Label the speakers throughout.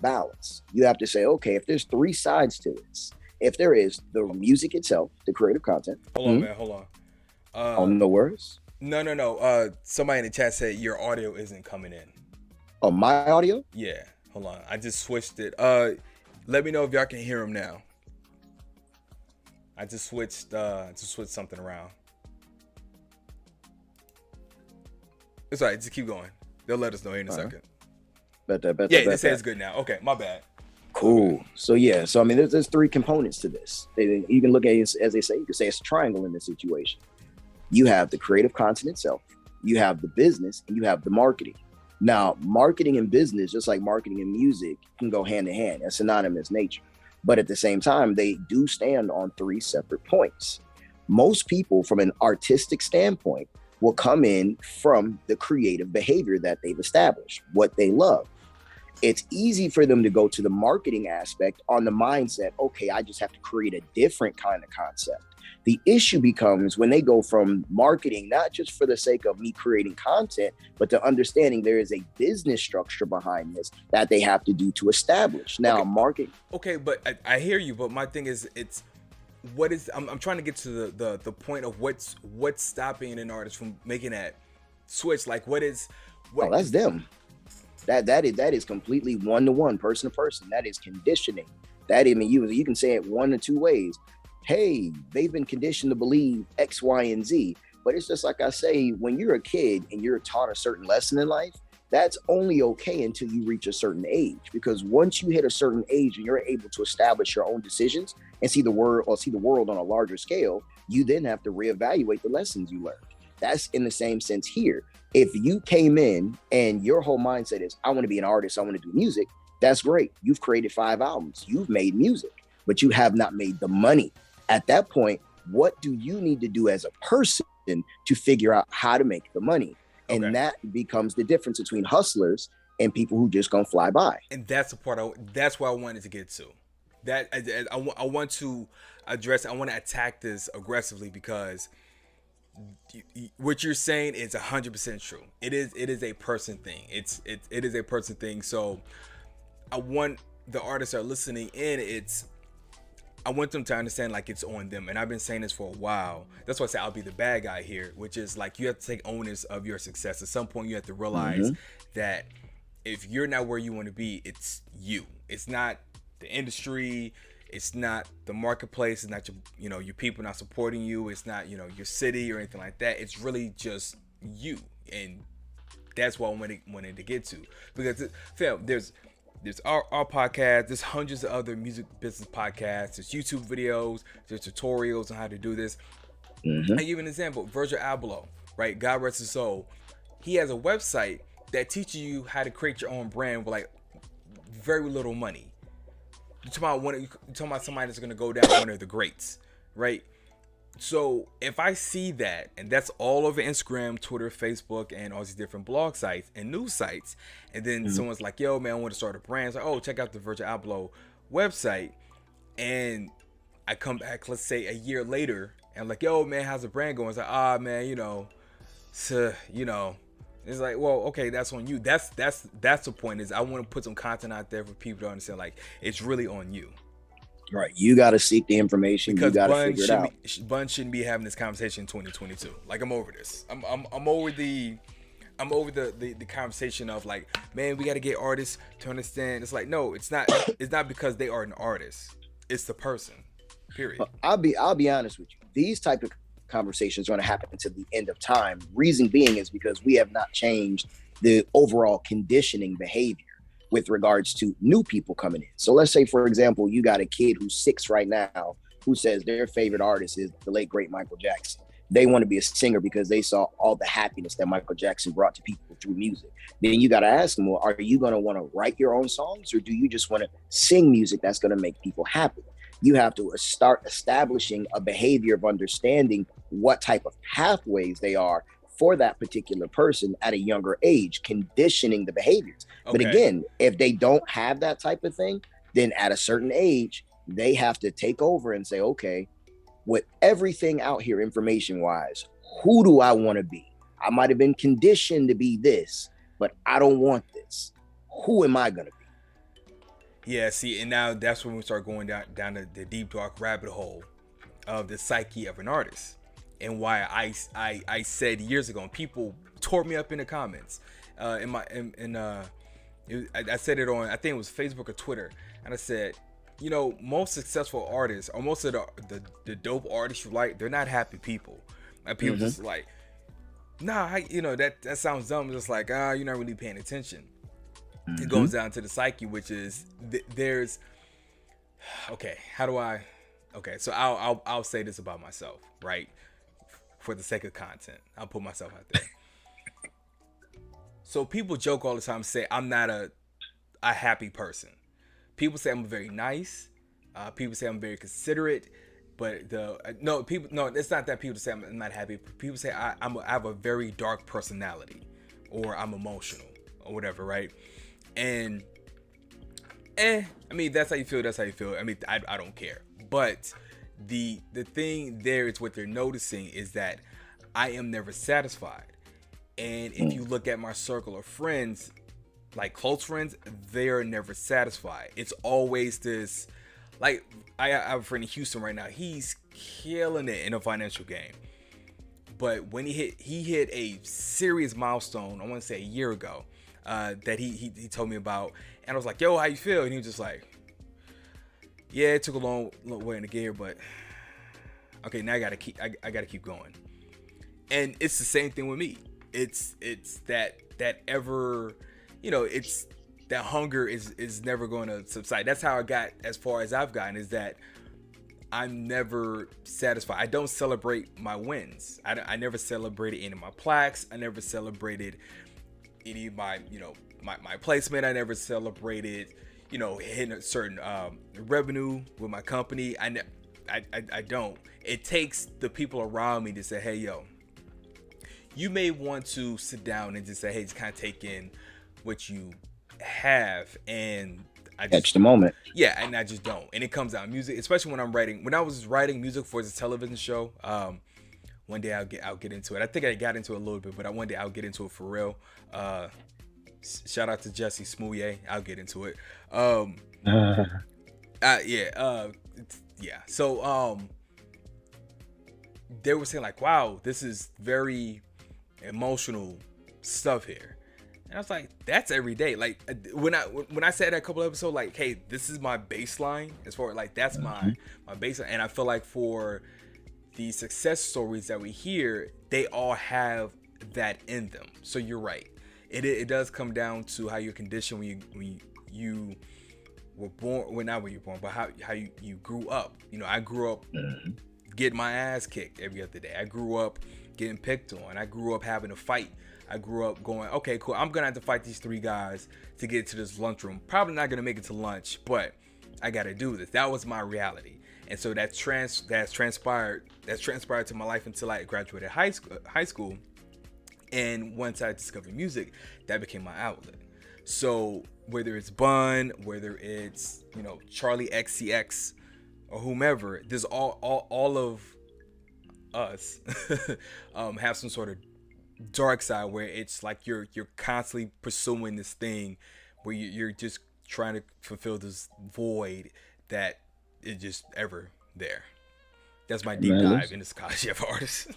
Speaker 1: balance. You have to say, okay, if there's three sides to this, if there is the music itself, the creative content.
Speaker 2: Hold on, man. Hold on.
Speaker 1: Oh,
Speaker 2: Uh,
Speaker 1: no worries.
Speaker 2: no, no, no. Somebody in the chat said your audio isn't coming in.
Speaker 1: Oh, my audio.
Speaker 2: Yeah. Hold on. I just switched it. Let me know if y'all can hear him now. I just switched something around. It's all right. Just keep going. They'll let us know here in a second. Yeah, they say it's good now. Okay, my bad.
Speaker 1: Cool.
Speaker 2: Okay.
Speaker 1: So yeah, so I mean, there's three components to this. You can look at it as they say. You can say it's a triangle in this situation. You have the creative content itself, you have the business, and you have the marketing. Now, marketing and business, just like marketing and music, can go hand in hand. It's synonymous nature. But at the same time, they do stand on three separate points. Most people, from an artistic standpoint, will come in from the creative behavior that they've established, what they love. It's easy for them to go to the marketing aspect on the mindset, okay, I just have to create a different kind of concept. The issue becomes when they go from marketing, not just for the sake of me creating content, but to understanding there is a business structure behind this that they have to do to establish. Now,
Speaker 2: Okay.
Speaker 1: marketing.
Speaker 2: Okay, but I hear you. But my thing is, it's what is I'm trying to get to the point of what's stopping an artist from making that switch. Like, what is
Speaker 1: Oh,
Speaker 2: what
Speaker 1: that's
Speaker 2: is
Speaker 1: them. That is completely one to one, person to person. That is conditioning. That, I mean, you can say it one of two ways. Hey, they've been conditioned to believe X, Y, and Z. But it's just like I say, when you're a kid and you're taught a certain lesson in life, that's only okay until you reach a certain age. Because once you hit a certain age and you're able to establish your own decisions and see the world on a larger scale, you then have to reevaluate the lessons you learned. That's in the same sense here. If you came in and your whole mindset is, I want to be an artist, I want to do music, that's great. You've created 5 albums, you've made music, but you have not made the money. At that point, what do you need to do as a person to figure out how to make the money?
Speaker 2: okay?
Speaker 1: And that becomes the difference between hustlers and people who just gonna fly by.
Speaker 2: And that's the part. That's where I wanted to get to. That I want to address. I want to attack this aggressively because what you're saying is 100% true. It is a person thing. It is a person thing. So I want the artists that are listening in. I want them to understand like it's on them. And I've been saying this for a while. That's why I say I'll be the bad guy here, which is like you have to take onus of your success. At some point, you have to realize
Speaker 1: Mm-hmm.
Speaker 2: that if you're not where you want to be, it's you. It's not the industry. It's not the marketplace. It's not your people not supporting you. It's not your city or anything like that. It's really just you, and that's what I wanted to get to because Phil, there's our podcast. There's hundreds of other music business podcasts. There's YouTube videos. There's tutorials on how to do this.
Speaker 1: Mm-hmm.
Speaker 2: I give you an example. Virgil Abloh, right? God rest his soul. He has a website that teaches you how to create your own brand with like very little money. You're talking about somebody that's gonna go down one of the greats, right? So if I see that, and that's all over Instagram, Twitter, Facebook, and all these different blog sites and news sites, and then
Speaker 1: Mm-hmm.
Speaker 2: someone's like, "Yo, man, I want to start a brand." It's like, "Oh, check out the Virgil Abloh website," and I come back, let's say a year later, and I'm like, "Yo, man, how's the brand going?" It's like, "Ah, man, so, it's like, well, okay, that's on you. That's the point. Is I want to put some content out there for people to understand. Like, it's really on you
Speaker 1: Right. You got to seek the information. You
Speaker 2: because
Speaker 1: got to figure it out.
Speaker 2: Bun shouldn't be having this conversation in 2022. Like, I'm over this. I'm over the conversation of like, man, we got to get artists to understand. It's like, no, it's not. It's not because they are an artist. It's the person. Period.
Speaker 1: I'll be honest with you. These type of conversations are going to happen until the end of time. Reason being is because we have not changed the overall conditioning behavior with regards to new people coming in. So let's say, for example, you got a kid who's 6 right now who says their favorite artist is the late great Michael Jackson. They want to be a singer because they saw all the happiness that Michael Jackson brought to people through music. Then you got to ask them, well, are you going to want to write your own songs, or do you just want to sing music that's going to make people happy? You have to start establishing a behavior of understanding what type of pathways they are for that particular person at a younger age, conditioning the behaviors. But
Speaker 2: Okay.
Speaker 1: again, if they don't have that type of thing, then at a certain age, they have to take over and say, okay, with everything out here information wise, who do I want to be? I might have been conditioned to be this, but I don't want this. Who am I going to be?
Speaker 2: Yeah, see, and now that's when we start going down the deep dark rabbit hole of the psyche of an artist, and why I said years ago, and people tore me up in the comments, in my in I said it on, I think it was Facebook or Twitter, and I said, you know, most successful artists, or most of the dope artists you like, they're not happy people. Like people just like, nah, you know, that sounds dumb. Just like, you're not really paying attention. It goes down to the psyche, which is there's okay. How do I? Okay, so I'll say this about myself, right? For the sake of content, I'll put myself out there. So people joke all the time, say I'm not a happy person. People say I'm very nice. People say I'm very considerate. But it's not that people say I'm not happy. People say I have a very dark personality, or I'm emotional, or whatever, right? And I mean, that's how you feel. That's how you feel. I mean, I don't care. But the thing there is, what they're noticing is that I am never satisfied. And if you look at my circle of friends, like close friends, they're never satisfied. It's always this, like, I have a friend in Houston right now. He's killing it in a financial game. But when he hit a serious milestone, I want to say a year ago, that he told me about, and I was like, yo, how you feel? And he was just like, yeah, it took a long way in the gear, but okay, now I gotta keep going. And it's the same thing with me. It's that ever, you know, it's that hunger is never going to subside. That's how I got as far as I've gotten, is that I'm never satisfied. I don't celebrate my wins. I never celebrated any of my plaques. I never celebrated any of my, you know, my placement. I never celebrated, you know, hitting a certain revenue with my company. I don't. It takes the people around me to say, hey, yo, you may want to sit down and just say, hey, just kind of take in what you have, and I just
Speaker 1: catch the moment.
Speaker 2: Yeah, and I just don't. And it comes out music, especially when I'm writing. When I was writing music for the television show, one day I'll get into it. I think I got into it a little bit, but one day I'll get into it for real. Shout out to Jesse Smouye. I'll get into it. Yeah. So they were saying like, wow, this is very emotional stuff here. And I was like, that's every day. Like when I said that a couple episodes, like, hey, this is my baseline, as far as like, that's my baseline. And I feel like for the success stories that we hear, they all have that in them. So you're right. It does come down to how you're conditioned when you were born. Well, not when you were born, but how you grew up. You know, I grew up getting my ass kicked every other day. I grew up getting picked on. I grew up having to fight. I grew up going, okay, cool, I'm gonna have to fight these 3 guys to get to this lunchroom. Probably not gonna make it to lunch, but I gotta do this. That was my reality. And so that's transpired to my life until I graduated high school. And once I discovered music, that became my outlet. So whether it's Bun, whether it's, you know, Charlie XCX or whomever, there's all of us have some sort of dark side where it's like you're constantly pursuing this thing where you're just trying to fulfill this void that is just ever there. That's my deep dive in the Scottish Chef artist.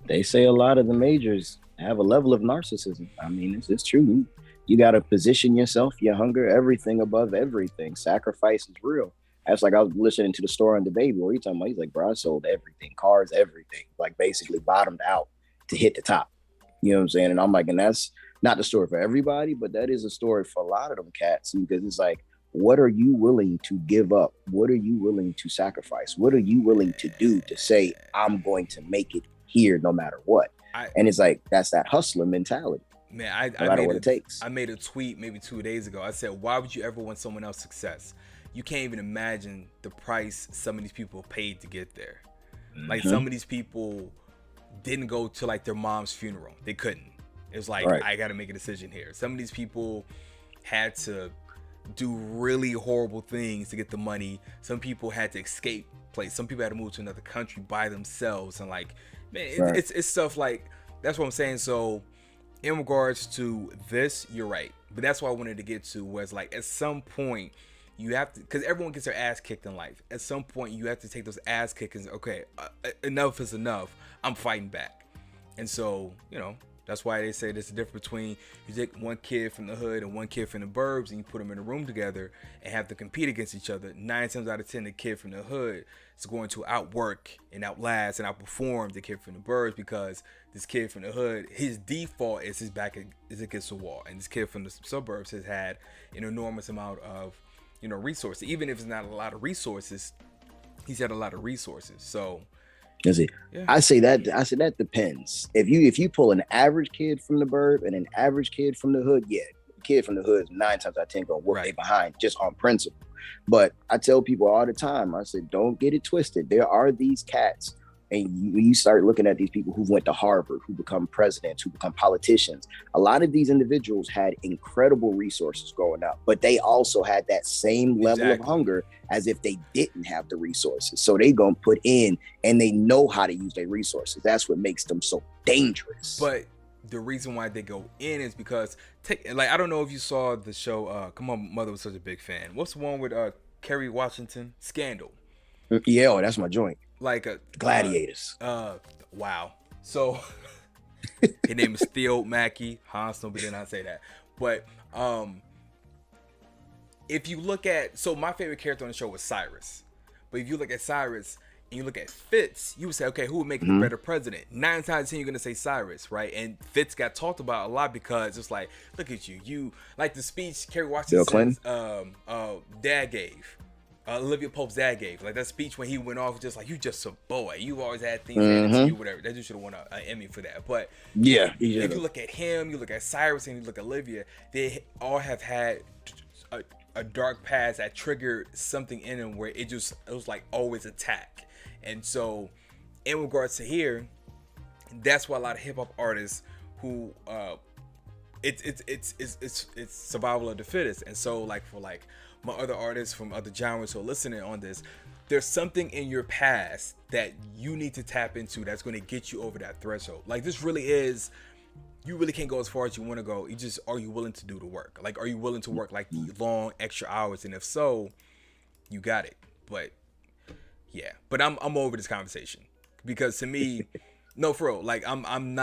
Speaker 1: They say a lot of the majors have a level of narcissism. I mean, it's true. You got to position yourself, your hunger, everything above everything. Sacrifice is real. That's like I was listening to the story on the baby where he's talking about, he's like, bro, I sold everything, cars, everything, like basically bottomed out to hit the top. You know what I'm saying? And I'm like, and that's not the story for everybody, but that is a story for a lot of them cats, because it's like, what are you willing to give up? What are you willing to sacrifice? What are you willing to do to say, I'm going to make it here no matter what? And it's like, that's that hustler mentality.
Speaker 2: Man,
Speaker 1: no matter what it takes.
Speaker 2: I made a tweet maybe 2 days ago. I said, why would you ever want someone else's success? You can't even imagine the price some of these people paid to get there. Like some of these people didn't go to like their mom's funeral. They couldn't. It was like, I got to make a decision here. Some of these people had to do really horrible things to get the money. Some people had to escape place. Some people had to move to another country by themselves. And like, man, it's stuff like, that's what I'm saying. So in regards to this, you're right. But that's what I wanted to get to, was like, at some point You have to, because everyone gets their ass kicked in life. At some point, you have to take those ass kickings. Okay, enough is enough. I'm fighting back. And so, that's why they say there's a difference between you take one kid from the hood and one kid from the burbs and you put them in a room together and have to compete against each other. 9 times out of 10, the kid from the hood is going to outwork and outlast and outperform the kid from the burbs, because this kid from the hood, his default is his back is against the wall. And this kid from the suburbs has had an enormous amount of resources. Even if it's not a lot of resources, he's had a lot of resources. So
Speaker 1: is it? Yeah. I say that depends. If you pull an average kid from the burb and an average kid from the hood, yeah, the kid from the hood is 9 times out of 10 gonna work they behind just on principle. But I tell people all the time, I said, don't get it twisted. There are these cats. And when you start looking at these people who went to Harvard, who become presidents, who become politicians, a lot of these individuals had incredible resources growing up, but they also had that same level of hunger as if they didn't have the resources. So they gonna put in, and they know how to use their resources. That's what makes them so dangerous.
Speaker 2: But the reason why they go in is because, I don't know if you saw the show. Come on, Mother was such a big fan. What's the one with Kerry Washington? Scandal.
Speaker 1: Yeah, that's my joint.
Speaker 2: Like
Speaker 1: Gladiators.
Speaker 2: Wow. So his name is Theo Mackey. Hans, nobody did not say that. But if you look at, so my favorite character on the show was Cyrus. But if you look at Cyrus and you look at Fitz, you would say, okay, who would make a better president? 9 times out of 10, you're gonna say Cyrus, right? And Fitz got talked about a lot because it's like, look at you like the speech Kerry Washington's dad gave. Olivia Pope's dad gave, like that speech when he went off, just like, you just a boy, you've always had things handed to you, whatever. That dude should have won an Emmy for that. But
Speaker 1: yeah,
Speaker 2: if you look at him, you look at Cyrus, and you look at Olivia, they all have had a dark past that triggered something in them where it was like always attack. And so in regards to here, that's why a lot of hip-hop artists who it's survival of the fittest. And so like for like my other artists from other genres who are listening on this, there's something in your past that you need to tap into that's going to get you over that threshold. Like this really is, you really can't go as far as you want to go. Are you willing to do the work? Like, are you willing to work like the long extra hours? And if so, you got it. But yeah, but I'm over this conversation because to me, no, for real, like I'm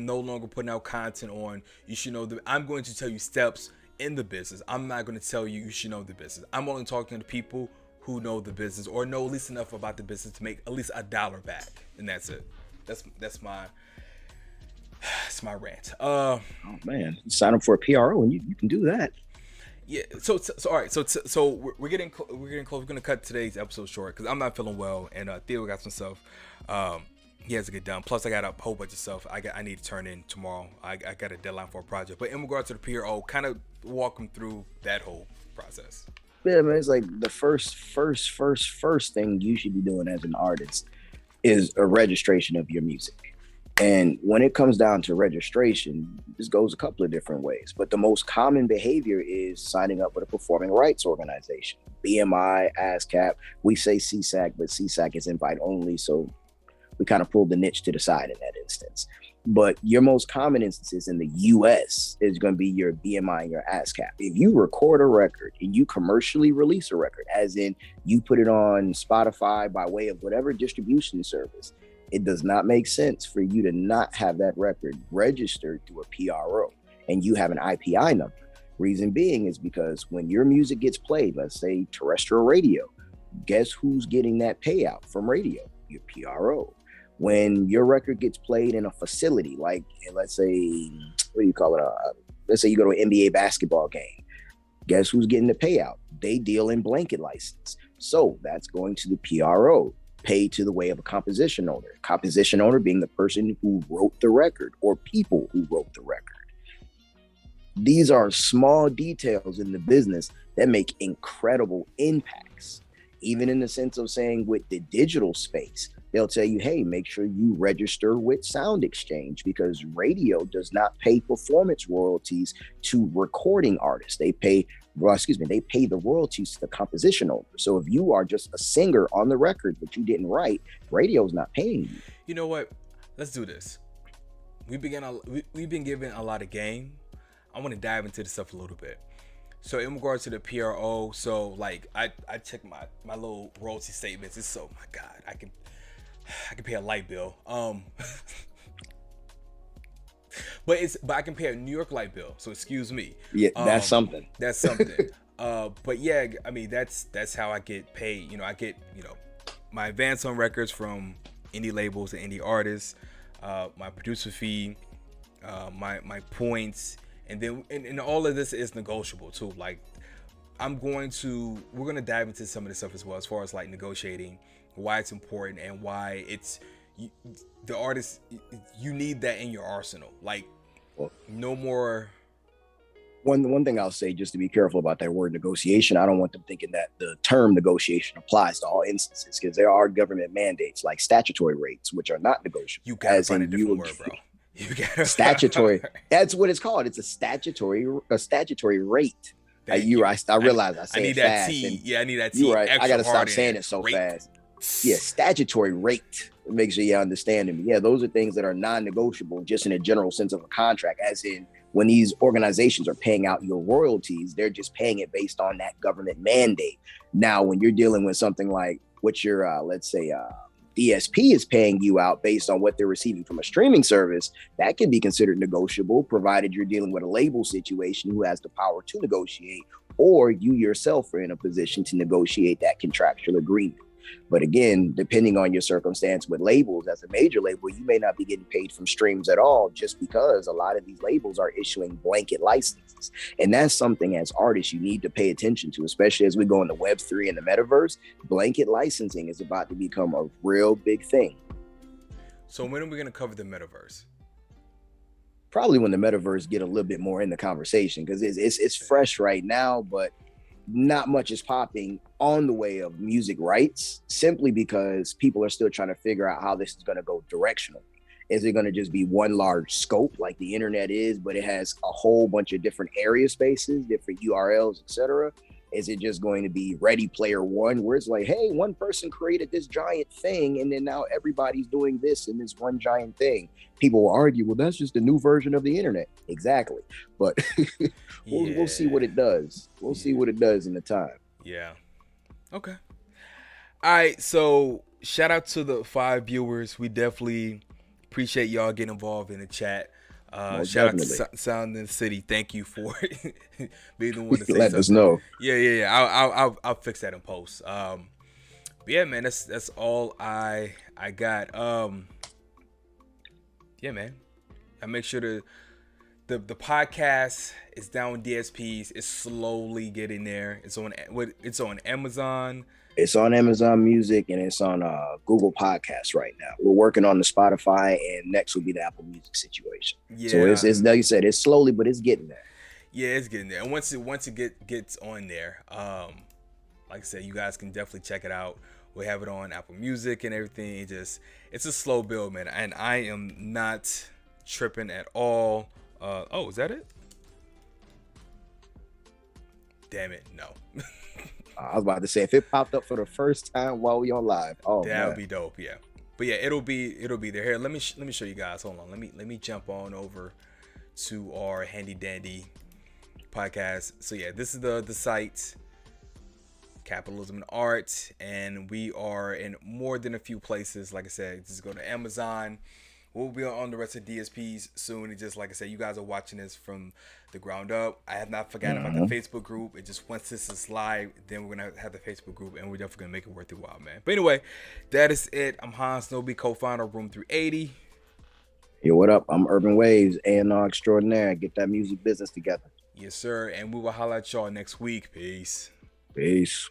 Speaker 2: no longer putting out content on, you should know I'm going to tell you steps in the business. I'm not going to tell you should know the business. I'm only talking to people who know the business or know at least enough about the business to make at least $1 back, and that's it. That's my rant.
Speaker 1: Oh man, sign up for a PRO and you can do that.
Speaker 2: Yeah. So all right. So we're getting close. We're gonna cut today's episode short because I'm not feeling well, and Theo got some stuff. He has to get done. Plus, I got a whole bunch of stuff I need to turn in tomorrow. I got a deadline for a project. But in regards to the PRO, kind of walk them through that whole process.
Speaker 1: Yeah, man, it's like the first thing you should be doing as an artist is a registration of your music. And when it comes down to registration, this goes a couple of different ways. But the most common behavior is signing up with a performing rights organization. BMI, ASCAP, we say CSAC, but CSAC is invite only. So we kind of pulled the niche to the side in that instance. But your most common instances in the US is going to be your BMI and your ASCAP. If you record a record and you commercially release a record, as in you put it on Spotify by way of whatever distribution service, it does not make sense for you to not have that record registered through a PRO and you have an IPI number. Reason being is because when your music gets played, let's say terrestrial radio, guess who's getting that payout from radio? Your PRO. When your record gets played in a facility, like let's say, what do you call it? Let's say you go to an NBA basketball game. Guess who's getting the payout? They deal in blanket license. So that's going to the PRO, paid to the way of a composition owner. Composition owner being the person who wrote the record or people who wrote the record. These are small details in the business that make incredible impacts. Even in the sense of saying with the digital space, they'll tell you, hey, make sure you register with Sound Exchange because radio does not pay performance royalties to recording artists. They pay the royalties to the composition owner. So if you are just a singer on the record, but you didn't write, radio's not paying you.
Speaker 2: You know what? Let's do this. We've been given a lot of game. I want to dive into this stuff a little bit. So in regards to the PRO, so like I check my little royalty statements. It's so, my God, I can pay a light bill. But I can pay a New York light bill. So excuse me.
Speaker 1: Yeah, that's something.
Speaker 2: That's something. But yeah, I mean that's how I get paid. I get my advance on records from indie labels and indie artists, my producer fee, my points, and then and all of this is negotiable too. Like we're gonna dive into some of this stuff as well, as far as like negotiating, why it's important and why it's the artist, you need that in your arsenal. Like,
Speaker 1: Well,
Speaker 2: no more.
Speaker 1: One thing I'll say, just to be careful about that word negotiation, I don't want them thinking that the term negotiation applies to all instances, because there are government mandates like statutory rates, which are not negotiable.
Speaker 2: You gotta find a different word, bro. You gotta
Speaker 1: statutory. That's what it's called. It's a statutory rate. I realize I say
Speaker 2: I need
Speaker 1: it
Speaker 2: that
Speaker 1: fast.
Speaker 2: T. Yeah, I need that T.
Speaker 1: You're right. I gotta stop saying
Speaker 2: it
Speaker 1: it so
Speaker 2: rate.
Speaker 1: fast. Yeah, statutory rate. Make sure you understand me. Yeah, those are things that are non-negotiable, just in a general sense of a contract. As in, when these organizations are paying out your royalties, they're just paying it based on that government mandate. Now, when you're dealing with something like what your, let's say, DSP is paying you out based on what they're receiving from a streaming service, that can be considered negotiable, provided you're dealing with a label situation who has the power to negotiate, or you yourself are in a position to negotiate that contractual agreement. But again, depending on your circumstance with labels, as a major label, you may not be getting paid from streams at all, just because a lot of these labels are issuing blanket licenses. And that's something as artists you need to pay attention to, especially as we go into Web3 and the metaverse. Blanket licensing is about to become a real big thing.
Speaker 2: So when are we going to cover the metaverse?
Speaker 1: Probably when the metaverse get a little bit more in the conversation, because it's fresh right now, but not much is popping on the way of music rights, simply because people are still trying to figure out how this is going to go directional. Is it going to just be one large scope like the internet is, but it has a whole bunch of different area spaces, different URLs, etc.? Is it just going to be Ready Player One, where it's like, hey, one person created this giant thing, and then now everybody's doing this in this one giant thing? People will argue, well, that's just a new version of the internet. Exactly. But we'll see what it does. We'll see what it does in the time.
Speaker 2: Yeah. Okay. All right. So shout out to the 5 viewers. We definitely appreciate y'all getting involved in the chat. Shout out to Sound in the City. Thank you for being the one to say
Speaker 1: let
Speaker 2: something.
Speaker 1: us know.
Speaker 2: Yeah. I'll fix that in post. But yeah, man, that's all I got. Yeah, man. I make sure the podcast is down with DSPs. It's slowly getting there. It's on Amazon.
Speaker 1: It's on Amazon Music, and it's on Google Podcasts right now. We're working on the Spotify, and next will be the Apple Music situation. Yeah. So it's like you said, it's slowly, but it's getting there. Yeah,
Speaker 2: it's getting there. And once it gets on there, like I said, you guys can definitely check it out. We have it on Apple Music and everything. It's a slow build, man. And I am not tripping at all. Is that it? Damn it, no.
Speaker 1: I was about to say, if it popped up for the first time while we on live,
Speaker 2: that would be dope, yeah. But yeah, it'll be there. Here, let me show you guys. Hold on, let me jump on over to our handy dandy podcast. So yeah, this is the site, Capitalism and Art, and we are in more than a few places. Like I said, just go to Amazon. We'll be on the rest of DSPs soon. And just like I said, you guys are watching this from the ground up. I have not forgotten about the Facebook group. It just, once this is live, then we're going to have the Facebook group, and we're definitely going to make it worth your while, man. But anyway, that is it. I'm Hans Snowy, co-founder of Room 380.
Speaker 1: Yo, what up? I'm Urban Waves, A&R extraordinaire. Get that music business together.
Speaker 2: Yes, sir. And we will holler at y'all next week. Peace.
Speaker 1: Peace.